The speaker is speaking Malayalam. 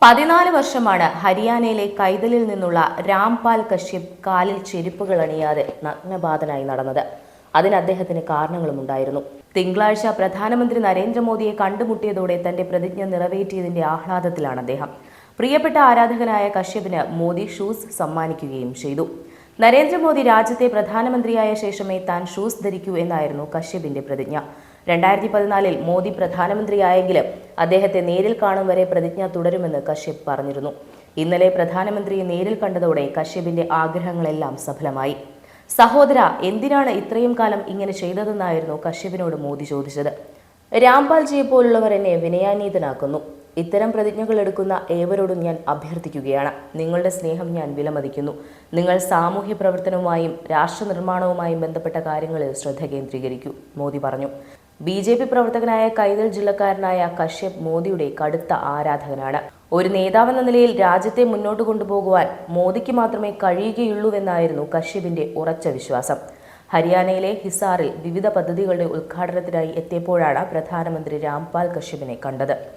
14 വർഷമാണ് ഹരിയാനയിലെ കൈതലിൽ നിന്നുള്ള രാംപാൽ കശ്യപ് കാലിൽ ചെരുപ്പുകൾ അണിയാതെ നഗ്നപാതനായി നടന്നത്. അതിന് അദ്ദേഹത്തിന് കാരണങ്ങളുമുണ്ടായിരുന്നു. തിങ്കളാഴ്ച പ്രധാനമന്ത്രി നരേന്ദ്രമോദിയെ കണ്ടുമുട്ടിയതോടെ തന്റെ പ്രതിജ്ഞ നിറവേറ്റിയതിന്റെ ആഹ്ലാദത്തിലാണ് അദ്ദേഹം. പ്രിയപ്പെട്ട ആരാധകനായ കശ്യപിന് മോദി ഷൂസ് സമ്മാനിക്കുകയും ചെയ്തു. നരേന്ദ്രമോദി രാജ്യത്തെ പ്രധാനമന്ത്രിയായ ശേഷമേ താൻ ഷൂസ് ധരിക്കൂ എന്നായിരുന്നു കശ്യപിന്റെ പ്രതിജ്ഞ. 2014 മോദി പ്രധാനമന്ത്രിയായെങ്കിലും അദ്ദേഹത്തെ നേരിൽ കാണും വരെ പ്രതിജ്ഞ തുടരുമെന്ന് കശ്യപ് പറഞ്ഞിരുന്നു. ഇന്നലെ പ്രധാനമന്ത്രിയെ നേരിൽ കണ്ടതോടെ കശ്യപിന്റെ ആഗ്രഹങ്ങളെല്ലാം സഫലമായി. സഹോദര, എന്തിനാണ് ഇത്രയും കാലം ഇങ്ങനെ ചെയ്തതെന്നായിരുന്നു കശ്യപിനോട് മോദി ചോദിച്ചത്. രാംപാൽജിയെ പോലുള്ളവർ എന്നെ വിനയാന്വിതനാക്കുന്നു. ഇത്തരം പ്രതിജ്ഞകൾ എടുക്കുന്ന ഏവരോടും ഞാൻ അഭ്യർത്ഥിക്കുകയാണ്. നിങ്ങളുടെ സ്നേഹം ഞാൻ വിലമതിക്കുന്നു. നിങ്ങൾ സാമൂഹ്യ പ്രവർത്തനവുമായും രാഷ്ട്ര നിർമ്മാണവുമായും ബന്ധപ്പെട്ട കാര്യങ്ങളിൽ ശ്രദ്ധ കേന്ദ്രീകരിക്കൂ, മോദി പറഞ്ഞു. BJP പ്രവർത്തകനായ കൈതൽ ജില്ലക്കാരനായ കശ്യപ് മോദിയുടെ കടുത്ത ആരാധകനാണ്. ഒരു നേതാവെന്ന നിലയിൽ രാജ്യത്തെ മുന്നോട്ട് കൊണ്ടുപോകുവാൻ മോദിക്ക് മാത്രമേ കഴിയുകയുള്ളൂവെന്നായിരുന്നു കശ്യപിന്റെ ഉറച്ച വിശ്വാസം. ഹരിയാനയിലെ ഹിസാറിൽ വിവിധ പദ്ധതികളുടെ ഉദ്ഘാടനത്തിനായി എത്തിയപ്പോഴാണ് പ്രധാനമന്ത്രി രാംപാൽ കശ്യപിനെ കണ്ടത്.